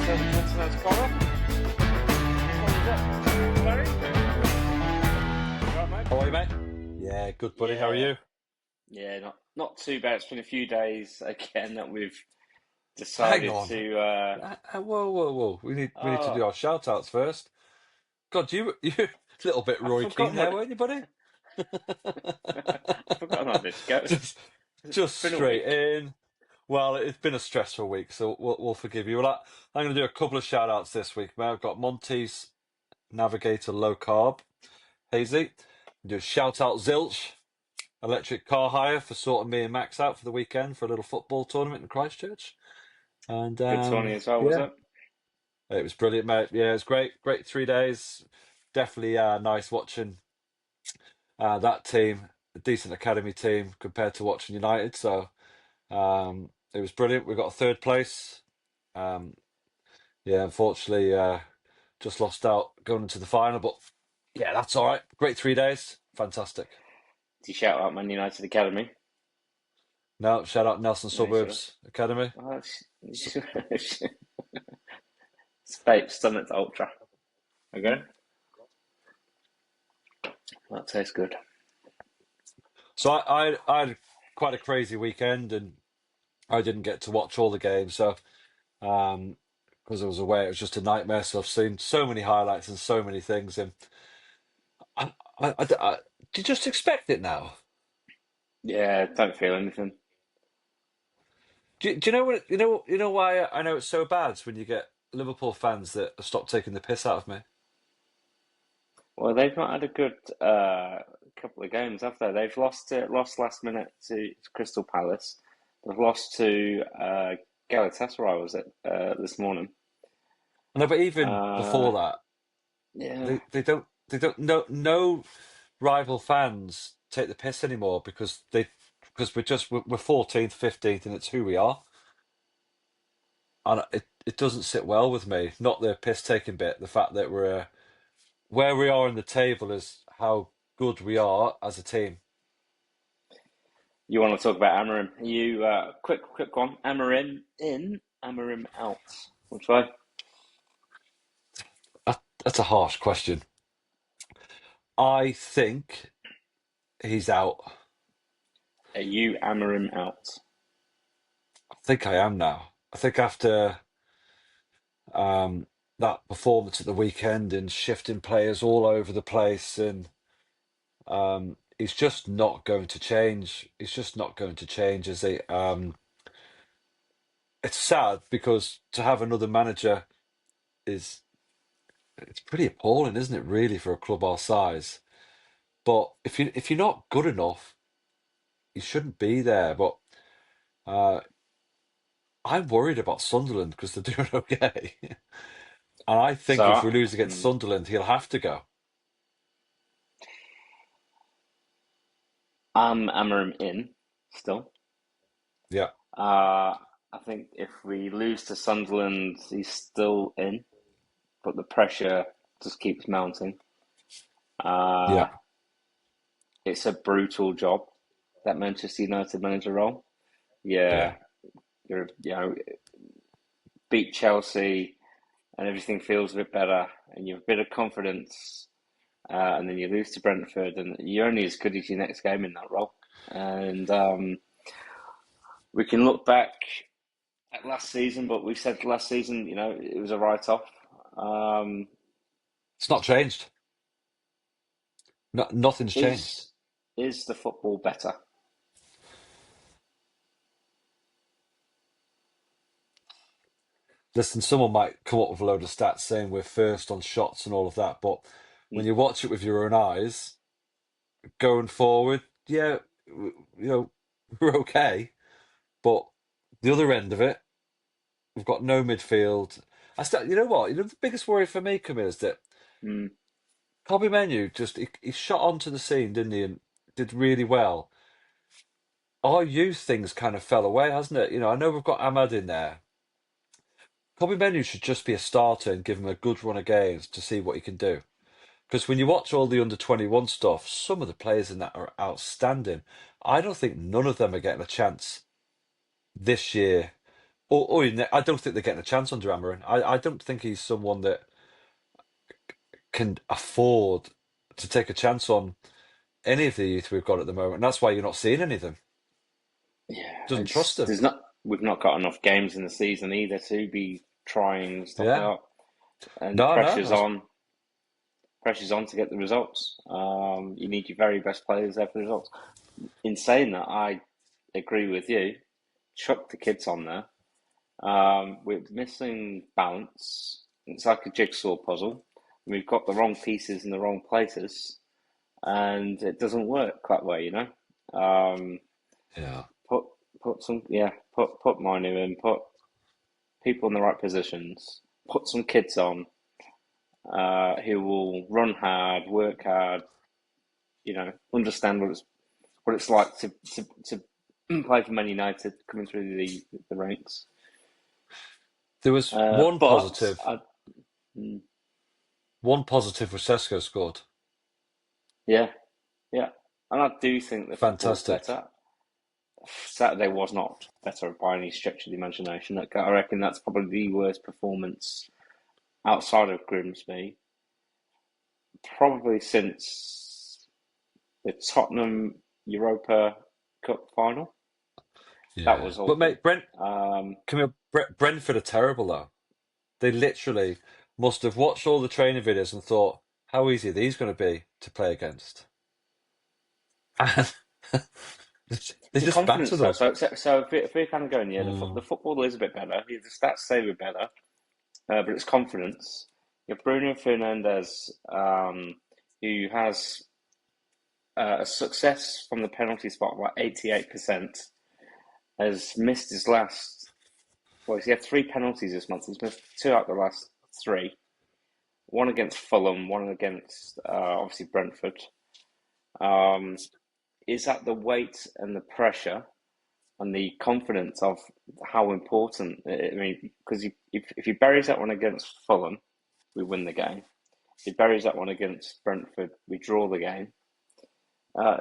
So the Cantona's Connor. What was that? Barry? Right, mate? How are you, mate? Yeah, good, buddy. How are Yeah, you? yeah, not too bad. It's been a few days again that we've Hang decided on. to. Whoa, whoa, whoa. We need to do Oh, our shout outs first. God, you a little bit I've Roy Keane forgotten there, what weren't you, buddy? I've forgotten how this goes. just It's just been a straight week. in. Well, it's been a stressful week, so we'll forgive you. I'm going to do a couple of shout outs this week, mate. I've got Monty's Navigator Low Carb, Hazy. Do a shout out Zilch, Electric Car Hire for sorting me and Max out for the weekend for a little football tournament in Christchurch. And Good Tony as well, was yeah. it? It was brilliant, mate. Yeah, it was great. Great 3 days. Definitely nice watching that team, a decent academy team compared to watching United. So it was brilliant. We got a third place. Um, yeah, unfortunately, just lost out going into the final, but yeah, that's all right. Great 3 days. Fantastic. Did you shout out Man United Academy? Now, shout out Nelson No, you should have. Suburbs Academy. Oh, Space Summit Ultra. Okay, that tastes good. So I had quite a crazy weekend, and I didn't get to watch all the games. So um, because I was away. It was just a nightmare. So I've seen so many highlights and so many things, and do you just expect it now? Yeah, don't feel anything. Do you know what? You know why I know it's so bad? It's when you get Liverpool fans that stop taking the piss out of me. Well, they've not had a good couple of games, have they? They've lost last minute to Crystal Palace. They've lost to Galatasaray, was it this morning? No, but even Uh, before that, yeah, they don't no rival fans take the piss anymore because we're 14th, 15th, and it's who we are. And it doesn't sit well with me. Not the piss taking bit, the fact that we're where we are in the table is how good we are as a team. you want to talk about Amorim? You quick one. Amorim in, Amorim out. Which way? That's a harsh question. I think he's out. Are you Amorim out? I think I am now. I think after um, that performance at the weekend and shifting players all over the place, and he's just not going to change. He's just not going to change, is he? It's sad because to have another manager is it's pretty appalling, isn't it? Really, for a club our size. But if you're not good enough, you shouldn't be there. But uh, I'm worried about Sunderland because they're doing okay, and I think if So we lose against mm, Sunderland, he'll have to go. I'm Amorim in still. Yeah, I think if we lose to Sunderland, he's still in, but the pressure just keeps mounting. Uh, yeah, it's a brutal job, that Manchester United manager role. Yeah, yeah, beat Chelsea and everything feels a bit better, and you have a bit of confidence, and then you lose to Brentford, and you're only as good as your next game in that role. And we can look back at last season, but we said last season, it was a write-off. Um, it's not changed. No, nothing's changed. is is the football better? Listen, someone might come up with a load of stats saying we're first on shots and all of that, but when Mm. you watch it with your own eyes, going forward, yeah, we're okay. But the other end of it, we've got no midfield. You know what? The biggest worry for me, Camille, is that Mm. Kobe Menu he shot onto the scene, didn't he, and did really well. Our youth things kind of fell away, hasn't it? I know we've got Ahmad in there. Kobe Menu should just be a starter and give him a good run of games to see what he can do. Because when you watch all the under 21 stuff, some of the players in that are outstanding. I don't think none of them are getting a chance this year I don't think they're getting a chance under Amorim. I don't think he's someone that can afford to take a chance on any of the youth we've got at the moment. And that's why you're not seeing any of them. Yeah, Doesn't trust it's them. there's not we've not got enough games in the season either to be trying stuff Yeah. out, and the No, no. pressure's on to get the results. You need your very best players there for the results. In saying that, I agree with you. Chuck the kids on there. We're missing balance. It's like a jigsaw puzzle. We've got the wrong pieces in the wrong places, and it doesn't work that way, you know. Um, Yeah. put put Manu in, put people in the right positions, put some kids on who will run hard, work hard, understand what it's like to play for Man United coming through the ranks. There was But I, mm, one positive was Sesko scored. yeah, yeah, and I do think the football's Fantastic. better. Saturday was not better by any stretch of the imagination. I reckon that's probably the worst performance outside of Grimsby, probably since the Tottenham Europa Cup final. That Yeah. was But awful. mate, Um, come here, Brentford are terrible though. They literally must have watched all the training videos and thought, how easy are these going to be to play against? And they it's a just confidence battered though. us. So if we're kind of going, yeah, Mm, the football is a bit better. The stats say we're better, but it's confidence. You have Bruno Fernandes, who has a success from the penalty spot of like 88%, has missed his last. Well, he had three penalties this month. He's missed two out of the last three. One against Fulham, one against obviously Brentford. Um, is that the weight and the pressure and the confidence of how important? I mean, because if he buries that one against Fulham, we win the game. If he buries that one against Brentford, we draw the game.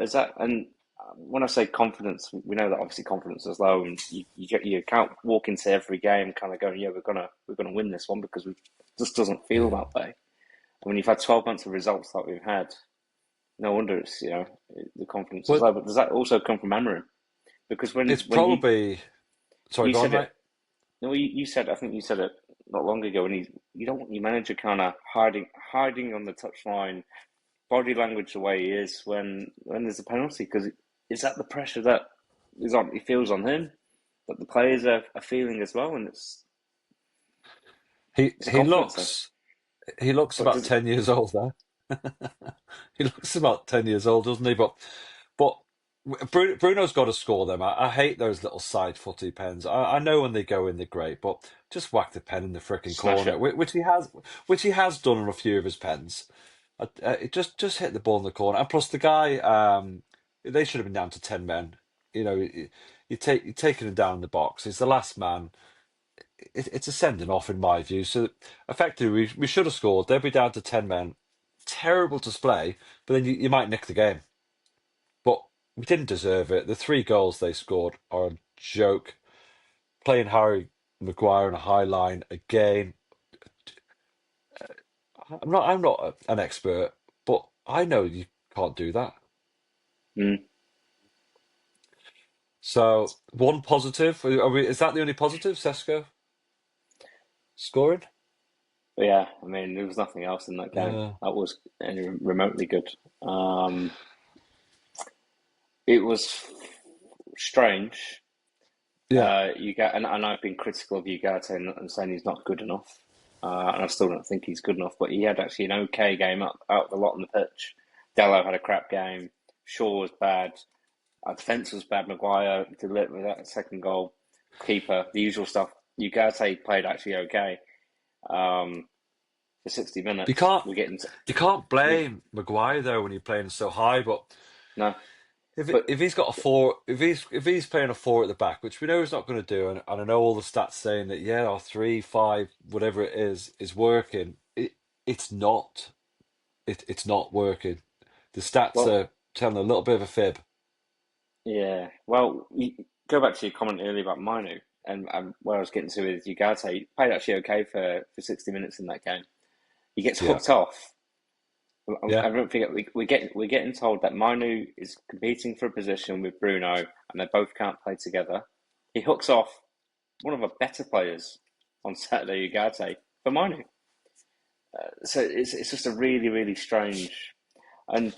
Is that and when I say confidence, we know that obviously confidence is low, and you can't walk into every game kind of going, yeah, we're gonna win this one because it just doesn't feel yeah. that way. And when you've had 12 months of results like we've had, no wonder it's the confidence is Well, low. But does that also come from Amorim? Because it's when probably. Sorry, you go on, said mate. it, no, you said I think you said it not long ago, and you don't want your manager kind of hiding on the touchline, body language the way he is when there's a penalty because is that the pressure that is on he feels on him that the players are feeling as well, and He it's a he confidence thing. looks he looks But about does 10 years old there. He looks about 10 years old, doesn't he? But Bruno's got to score them. I hate those little side footy pens. I know when they go in, they're great, but just whack the pen in the frickin' smash corner, it? which he has done on a few of his pens. It just hit the ball in the corner. And plus, the guy, they should have been down to 10 men. You're taking him down in the box. He's the last man. It's a sending off in my view. So effectively, we should have scored. They'd be down to 10 men. Terrible display, but then you might nick the game. But we didn't deserve it. The three goals they scored are a joke. Playing Harry Maguire on a high line again. I'm not an expert, but I know you can't do that. Mm. So one positive. Is that the only positive? Sesko scoring. But yeah, I mean there was nothing else in that game Yeah. that was any remotely good. um it was strange. Yeah. You get and I've been critical of Ugarte and saying he's not good enough, and I still don't think he's good enough. But he had actually an okay game out of the lot on the pitch. Dello had a crap game. Shaw was bad. Our defence was bad. Maguire delivered that second goal. Keeper, the usual stuff. Ugarte played actually okay for 60 You minutes. can't We're getting you can't we blame Maguire though when you're playing so high, but no, if but if he's got a four, if he's playing a four at the back, which we know he's not going to do, and I know all the stats saying that yeah, our 3-5, whatever it is working. It's not. It's not working. The stats well, are telling a little bit of a fib. yeah. Well, go back to your comment earlier about Manu. and where I was getting to is Ugarte. He played actually okay for 60 minutes in that game. He gets Yeah, hooked off. yeah. I don't think we're getting told that Manu is competing for a position with Bruno, and they both can't play together. He hooks off one of the better players on Saturday, Ugarte, for Manu. So it's just a really strange. And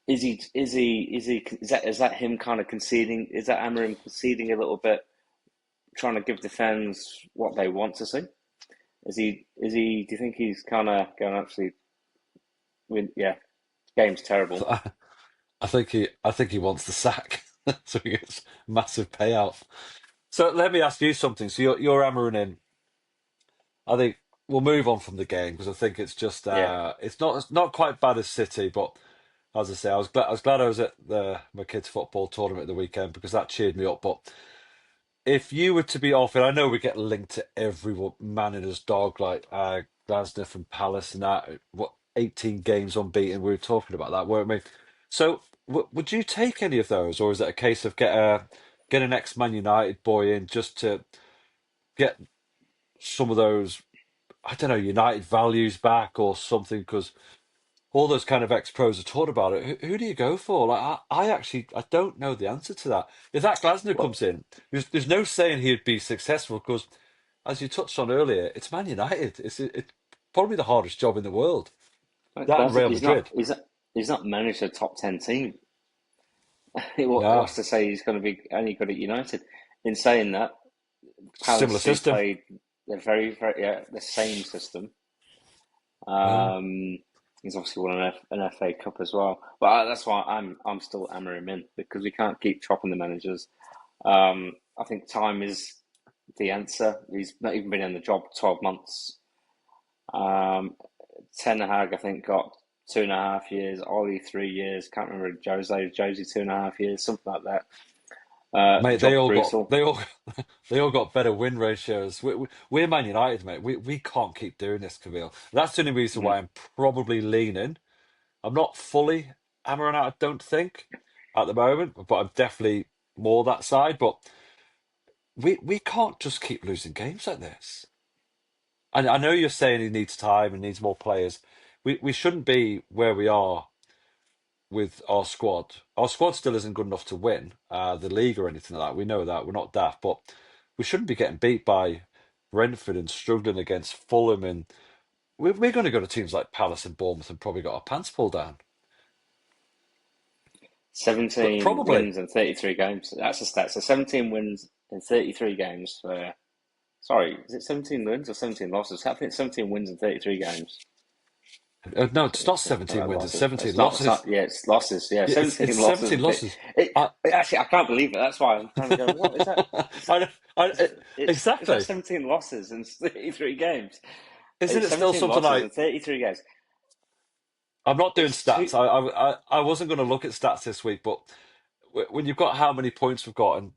is that him kind of conceding? Is that Amorim conceding a little bit, trying to give the fans what they want to see? Do you think he's kind of going actually? Yeah, game's terrible. I think he wants the sack, so he gets massive payout. So let me ask you something. So you're hammering in. I think we'll move on from the game because I think it's just Yeah, it's not quite bad as City, but as I say, I was glad I was at the my kids' football tournament at the weekend because that cheered me up. But if you were to be offered, I know we get linked to every man and his dog, like Glasner from Palace and that. What 18 games unbeaten? We were talking about that, weren't we? So would you take any of those, or is it a case of get an ex-Man United boy in just to get some of those, I don't know, United values back or something? Because all those kind of ex-pros are taught about it. Who do you go for? Like, I actually, I don't know the answer to that. If that Glasner well, comes in, there's no saying he'd be successful because, as you touched on earlier, it's Man United. It's probably the hardest job in the world. That and Glasner, Real Madrid. he's not managed a top 10 team. Yeah, What's to say he's going to be any good at United? In saying that, similar Palace, who system. played the yeah, the same system. Yeah. Um, he's obviously won an FA Cup as well. But that's why I'm still hammering him in because we can't keep chopping the managers. I think time is the answer. He's not even been in the job 12 months. Um, Ten Hag, I think, got 2.5 years. Ollie 3 years. Can't remember Josie 2.5 years, something like that. The Mate, job's brutal. they all got better win ratios. We're Man United, mate. We can't keep doing this, Camille. That's the only reason Mm. why I'm probably leaning. I'm not fully hammering out, I don't think, at the moment, but I'm definitely more that side. But we can't just keep losing games like this. And I know you're saying he needs time and needs more players. We shouldn't be where we are with our squad. Our squad still isn't good enough to win the league or anything like that. We know that. We're not daft, but we shouldn't be getting beat by Brentford and struggling against Fulham. And we're going to go to teams like Palace and Bournemouth and probably got our pants pulled down. But 17 probably. wins in 33 games. That's a stat. So 17 wins in 33 games for, sorry, is it 17 wins or 17 losses? I think it's 17 wins in 33 games. No, it's not It's not 17 like wins, it's losses. 17 losses. Yeah, it's losses. Yeah, Yeah, it's 17 losses. 17 losses. It, I, actually, I can't believe it. That's why I'm trying to go, what is that? Is that, I, I, is that exactly. 17 losses in 33 games? Isn't It's it still 17 something losses in like, 33 games. I'm not doing It's two, stats. I wasn't going to look at stats this week, but when you've got how many points we've got, and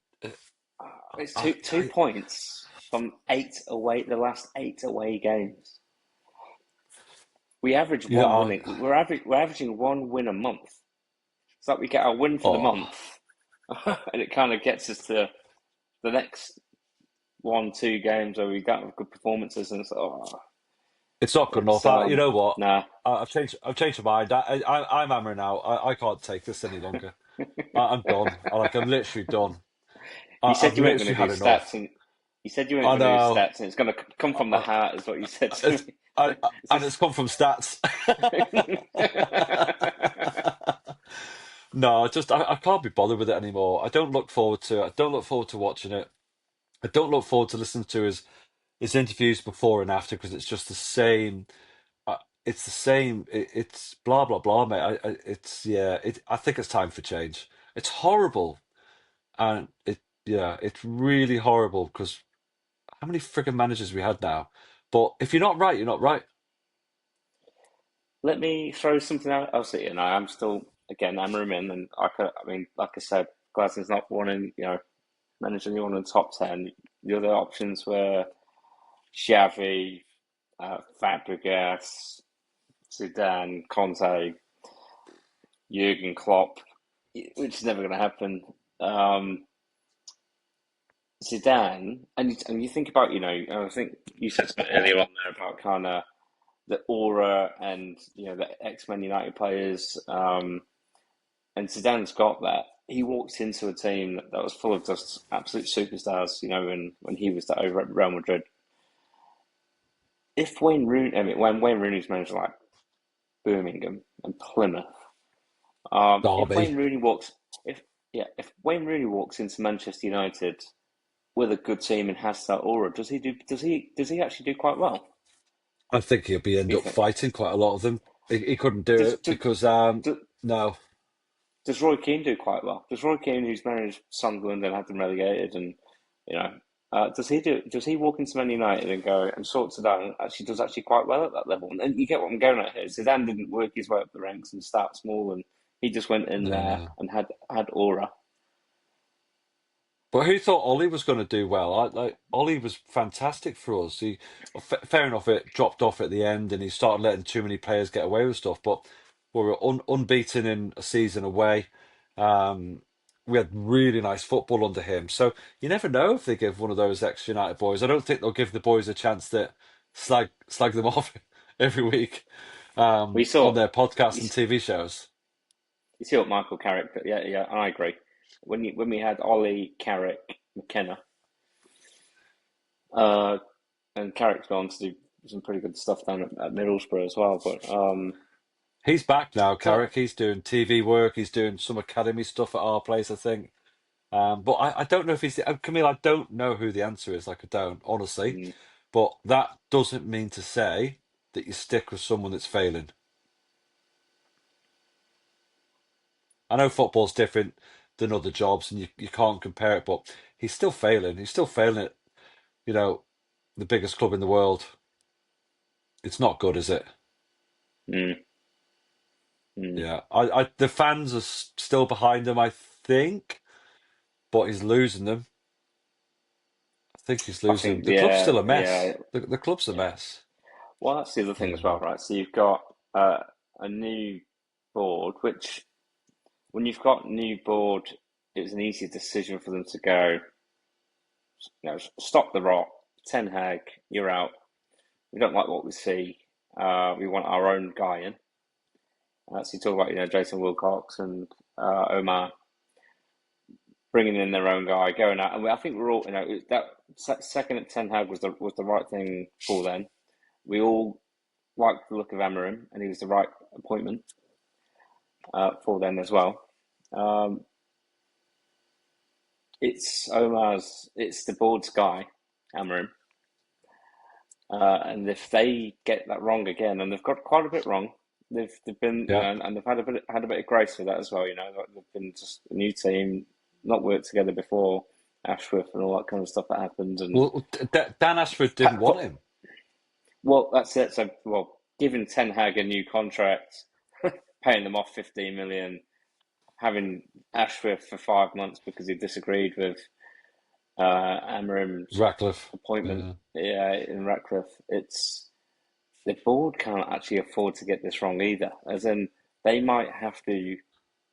it's I, two I, points from the last 8 away games. We average you know, one winning. We're averaging one win a month. It's like we get our win for the oh, month, and it kind of gets us to the next 1, 2 games where we got good performances, and it's it's not good it's enough. You know what? nah. I've changed my mind. I'm hammering out. I can't take this any longer. I'm done. I'm literally done. You I've said you weren't going literally to do had stats, enough. and you said you weren't I going to do know. stats, and it's going to come from the I, heart, is what you said to it's, me. Is and it's this? come from stats. No, I can't be bothered with it anymore. I don't look forward to it. I don't look forward to watching it. I don't look forward to listening to his interviews before and after because it's just the same. It's the same. It's blah blah blah, mate. It's yeah. I think it's time for change. It's horrible, and it's really horrible because how many frigging managers we had now? But if you're not right, you're not right. Let me throw something out. Obviously, I'm still again Amorim in, and I mean, like I said, Glaston's not wanting, managing anyone in the top 10. The other options were Xavi, Fabregas, Zidane, Conte, Jurgen Klopp, which is never going to happen. Um, Zidane, and you think about, I think you said something earlier on there about kind of the aura and the ex-Man United players. And Zidane's got that. He walked into a team that was full of just absolute superstars. When he was over at Real Madrid. If Wayne Rooney, I mean, when Wayne Rooney's managed like Birmingham and Plymouth, if Derby. Wayne Rooney walks, if yeah, if Wayne Rooney walks into Manchester United with a good team and has that aura, does he do? Does he actually do quite well? I think he'll be What end do you up think? fighting quite a lot of them. He couldn't do Does it does, because does, no, does Roy Keane do quite well? Does Roy Keane, who's managed Sunderland and had them relegated, and you know, does he do? Does he walk into Man United and go and sorts it out? And actually, does actually quite well at that level. And you get what I'm going at here. Zidane didn't work his way up the ranks and start small, and he just went in there no. and had aura. But who thought Ollie was going to do well? Ollie was fantastic for us. Fair enough, it dropped off at the end, and he started letting too many players get away with stuff. But we were unbeaten in a season away. Um, we had really nice football under him. So you never know if they give one of those ex-United boys. I don't think they'll give the boys a chance that slag them off every week We on saw. their podcasts You and TV shows. see what Michael Carrick. Yeah, yeah, I agree. When we had Ollie, Carrick, McKenna, uh, and Carrick's gone to do some pretty good stuff down at Middlesbrough as well. But He's back now, so Carrick. He's doing TV work. He's doing some academy stuff at our place, I think. But I don't know if he's Camille. I don't know who the answer is. Like I don't honestly, mm, but that doesn't mean to say that you stick with someone that's failing. I know football's different than other jobs, and you can't compare it. But he's still failing. He's still failing at you know the biggest club in the world. It's not good, is it? mm, mm. Yeah. I the fans are still behind him, I think, but he's losing them. I think he's I losing them. think, The club's yeah, still a yeah, mess. The club's a yeah. mess. Well, that's the other thing as well, Um, right? So you've got a new board, which when you've got new board, it was an easy decision for them to go, stop the rot. Ten Hag, you're out. We don't like what we see. We want our own guy in. So you talk about, Jason Wilcox and Omar bringing in their own guy, going out, and I think we're all, that second at Ten Hag was the right thing for them. We all liked the look of Amorim, and he was the right appointment for them as well. Um, it's the board's guy, Amorim, and if they get that wrong again, and they've got quite a bit wrong, they've been, yeah. and they've had a bit of grace with that as well. Like they've been just a new team, not worked together before, Ashworth and all that kind of stuff that happened, and Well, Dan Ashford didn't want him. well, that's it. So, well, giving Ten Hag a new contract, paying them off 15 million, having Ashworth for 5 months because he disagreed with Amorim's Ratcliffe. appointment, Yeah. yeah, in Ratcliffe. It's the board can't actually afford to get this wrong either. As in, they might have to,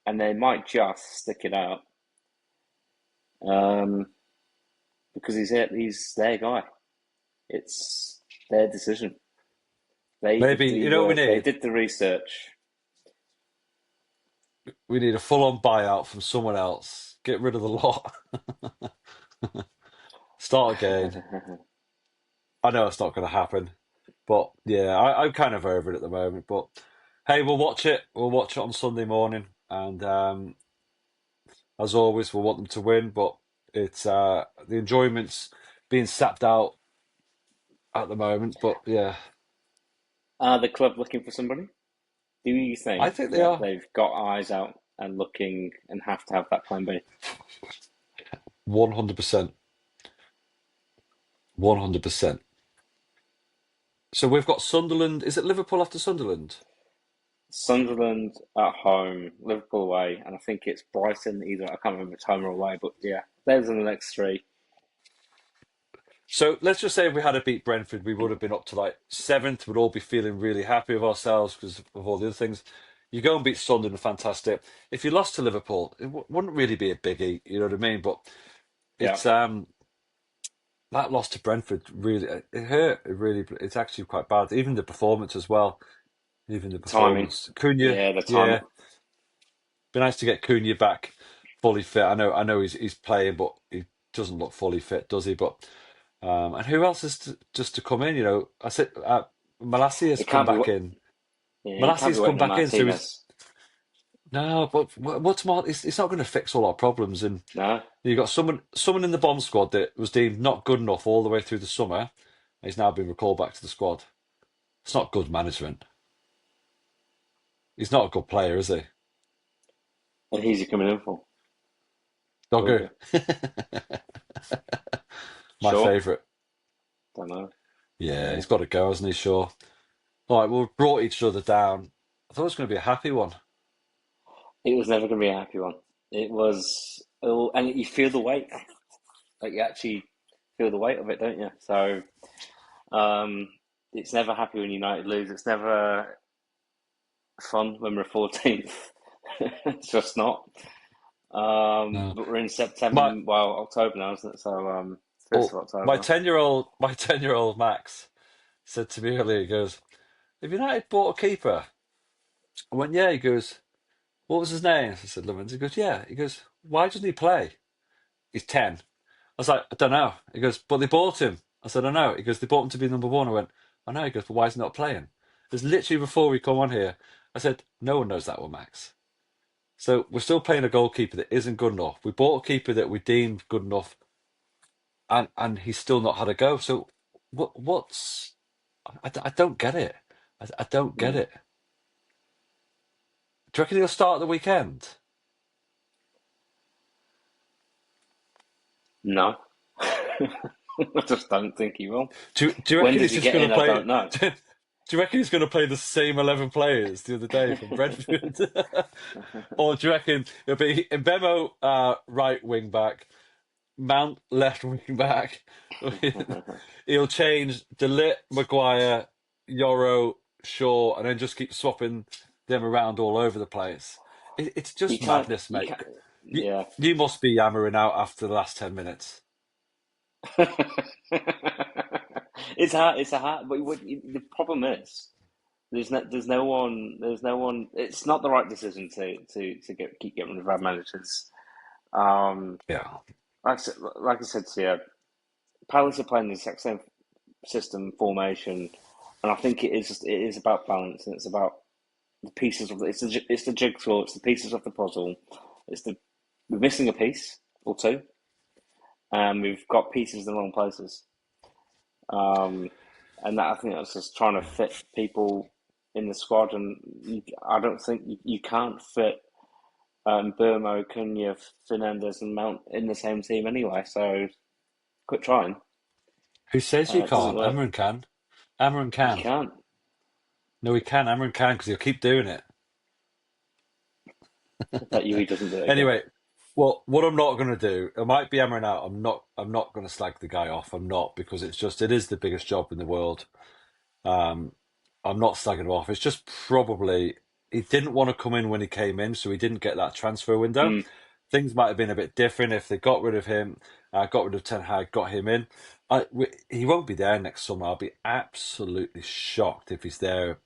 and they might just stick it out um, because he's their guy. It's their decision. They did Maybe the you know what we work. They need? did the research. We need a full-on buyout from someone else. Get rid of the lot. Start again. I know it's not going to happen, but yeah, I'm kind of over it at the moment. But hey, we'll watch it. We'll watch it on Sunday morning, and as always, we'll want them to win. But it's the enjoyment's being sapped out at the moment. But yeah, Are the club looking for somebody? Do you I think think they that are they've got eyes out and looking and have to have that plan B? 100%, 100%. So we've got Sunderland. Is it Liverpool after Sunderland? Sunderland at home, Liverpool away, and I think it's Brighton either. I can't remember if it's home or away, but yeah, those are the next three. So let's just say if we had to beat Brentford, we would have been up to like seventh. We'd all be feeling really happy with ourselves because of all the other things. You go and beat Sunderland, fantastic. If you lost to Liverpool, it wouldn't really be a biggie, you know what I mean? But Yeah, it's that loss to Brentford really it hurt. It really, it's actually quite bad. Even the performance as well. Even the Timing. performance. Cunha, Yeah, the timing. yeah, be nice to get Cunha back fully fit. I know he's playing, but he doesn't look fully fit, does he? But and who else is just to come in? You know, I said Malassia's It come can't be. back in. Yeah, you can't be Malassia's come waiting on back in, so he's Martinez. no, but what's more? It's not going to fix all our problems. And No. you got someone in the bomb squad that was deemed not good enough all the way through the summer. He's now been recalled back to the squad. It's not good management. He's not a good player, is he? And who's he coming in for? Doggo, Dogger. my Sure. favourite. Don't know. Yeah, Yeah. he's got to go, hasn't he? Sure. All right, well, we've brought each other down. I thought it was going to be a happy one. It was never going to be a happy one. It was, oh, and you feel the weight. Like you actually feel the weight of it, don't you? So, um, it's never happy when United lose. It's never fun when we're 14th. It's just not. No. But we're in My September, well, October now, isn't it? So, first oh, of October. my 10-year-old Max said to me earlier, he goes, "Have United bought a keeper?" I went, "Yeah." He goes, "What was his name?" I said, "Lemons." He goes, "Yeah." He goes, "Why doesn't he play?" He's 10. I was like, "I don't know." He goes, "But they bought him." I said, "I know." He goes, "They bought him to be number one." I went, "I know." He goes, "But why is he not playing?" It was literally before we come on here. I said, "No one knows that one, Max." So we're still playing a goalkeeper that isn't good enough. We bought a keeper that we deemed good enough, and he's still not had a go. So what's I don't get it. I don't get Mm. it. Do you reckon he'll start at the weekend? No. I just don't think he will. Do you When reckon does he's he just get going to in? I play? don't know. Do you reckon he's going to play the same 11 players the other day from Brentford? Or do you reckon it'll be Mbemo right wing back, Mount left wing back? He'll change Delit, Maguire, Yoro, Shaw, and then just keep swapping them around all over the place. It's You just can't. madness, You mate. can't. You, Yeah. you must be yammering out after the last 10 minutes. It's hard. It's a hard. But the problem is, there's no one. There's no one. It's not the right decision to keep getting rid of our managers. Um, Yeah. like I said to you, Palace are playing the exact same system formation, and I think it is about balance, and it's about the pieces of it's the jigsaw, it's the pieces of the puzzle. It's the we're missing a piece or two, and we've got pieces in the wrong places. Um, and that I think that's just trying to fit people in the squad, and I don't think you can't fit Burmo, Cunha, Fernandez, and Mount in the same team anyway. So quit trying. Who says you It doesn't can't? work. Amarin can. Amarin You can. can't. No, he can. Amarin can because he'll keep doing it. I bet you he doesn't do it again. Anyway, well, what I'm not going to do, it might be hammering out. I'm not going to slag the guy off. I'm not because it is the biggest job in the world. Um, I'm not slagging him off. It's just probably he didn't want to come in when he came in, so he didn't get that transfer window. Mm, Things might have been a bit different if they got rid of him, got rid of Ten Hag, got him in. He won't be there next summer. I'll be absolutely shocked if he's there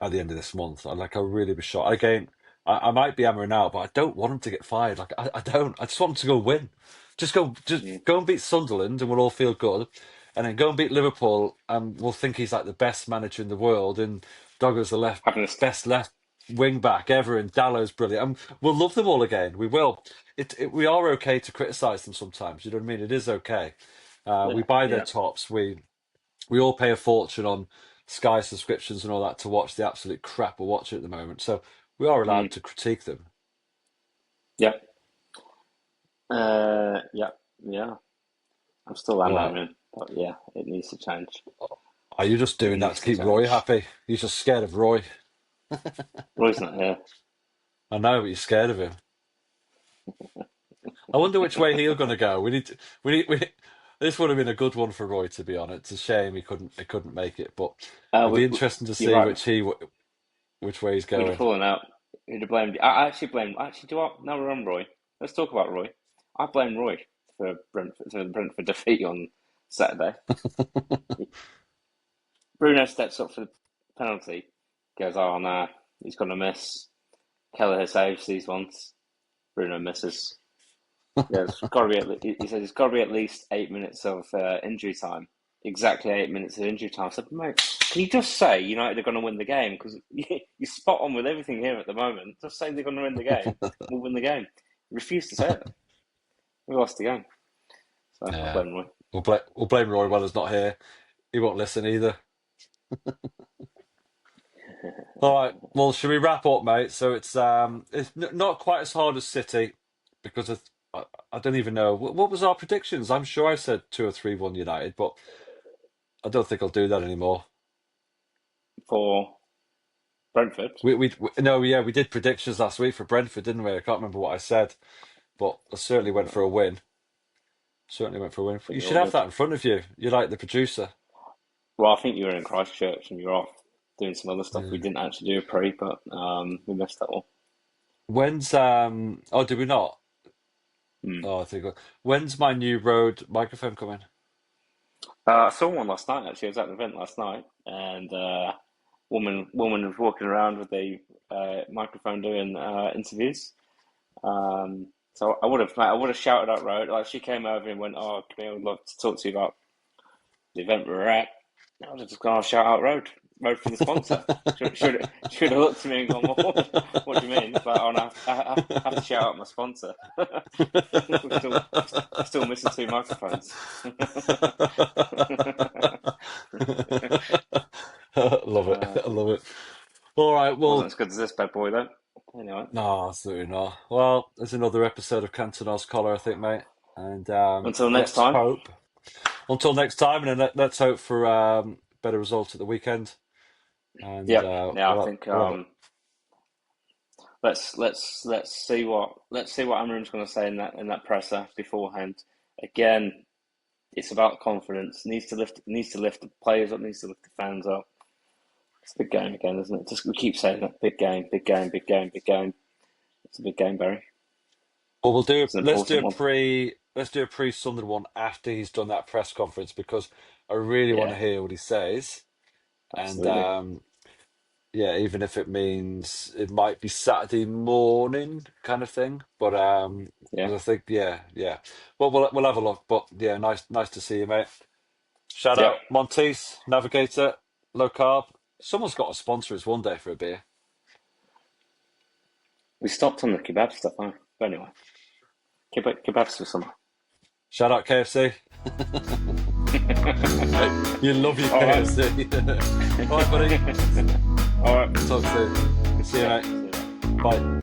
at the end of this month. I'll really be shocked. Again, I might be hammering out, but I don't want him to get fired. I don't. I just want him to go win. Just mm. go and beat Sunderland, and we'll all feel good. And then go and beat Liverpool, and we'll think he's like the best manager in the world. And Dogger's the Having a st- best left wing back ever, and Dallow's brilliant. And we'll love them all again. We will. We are okay to criticise them sometimes. You know what I mean? It is okay. We yeah, buy their yeah. tops. We all pay a fortune on Sky subscriptions and all that to watch the absolute crap we're watching at the moment. So we are Mm, allowed to critique them. yeah. Yeah, yeah. I'm still Well, hammering, but yeah, it needs to change. are you just It doing that needs to to keep Roy change. happy? You're just scared of Roy. Roy's not here. I know, but you're scared of him. I wonder which way he's going to go. This would have been a good one for Roy, to be honest. It's a shame he couldn't make it, but it'd be We, interesting to you're see right. which way he's We'd have going. fallen out. We'd have blamed. I actually blame. Actually, do I? Now we're on Roy. Let's talk about Roy. I blame Roy for the Brentford defeat on Saturday. Bruno steps up for the penalty, goes, "Oh no, he's gonna miss." Kelleher saves these once. Bruno misses. Yeah, he says it's got to be at least 8 minutes of injury time. Exactly 8 minutes of injury time. I said, mate, can you just say United are going to win the game? Because you're spot on with everything here at the moment. Just say they're going to win the game. We'll win the game. He refused to say it. We lost the game. So I Yeah. blame Roy. We'll blame Roy Weller's not here. He won't listen either. All right. Well, should we wrap up, mate? So it's not quite as hard as City because I don't even know what was our predictions. I'm sure I said 2 or 3-1 United, but I don't think I'll do that anymore. For Brentford, We no, yeah, we did predictions last week for Brentford, didn't we? I can't remember what I said, but I certainly went for a win. Certainly went for a win. I think You we should all have did. that in front of you. You're like the producer. Well, I think you were in Christchurch and you were off doing some other stuff. We Yeah. didn't actually do a pre, but we missed that one. When's oh, did we not? Hmm. Oh, I think when's my new Rode microphone coming? I saw one last night. Actually, I was at an event last night, and woman was walking around with a microphone doing interviews. So I would have shouted out Road. Like she came over and went, "Oh, come here, I'd love to talk to you about the event we were at." I would have just gone, "Oh, shout out Road for the sponsor." Should have looked at me and gone, "Well, what do you mean?" It's like, "Oh, no, I have to shout out my sponsor." We're still missing two microphones. Love it. uh, I love it. All right. wasn't Well, as good as this bad boy though. Anyway, no, absolutely not. Well, there's another episode of Cantona's Collar, I think, mate. And until next let's time. hope. Until next time, and then let's hope for better results at the weekend. And Yep. Yeah, I think we'll have it. let's see what Amorim's going to say in that presser beforehand. Again, it's about confidence. Needs to lift the players up. Needs to lift the fans up. It's a big game again, isn't it? Just we keep saying that big game, big game, big game, big game. It's a big game, Barry. Well, we'll do. It's an Let's do important a one. pre. Let's do a pre-Sunderland one after he's done that press conference because I really want Yeah, to hear what he says. And absolutely. yeah, even if it means it might be Saturday morning kind of thing. But Yeah, 'cause I think yeah. Well, we'll have a look. But yeah, nice to see you, mate. Shout yep. out Montes, Navigator, low carb. Someone's got to sponsor us one day for a beer. We stopped on the kebab stuff, huh? But anyway, kebabs for summer. Shout out KFC. Hey, you love your All right. KFC. All right, buddy. All right. Talk soon. See you, Yeah. mate. See you later. Bye.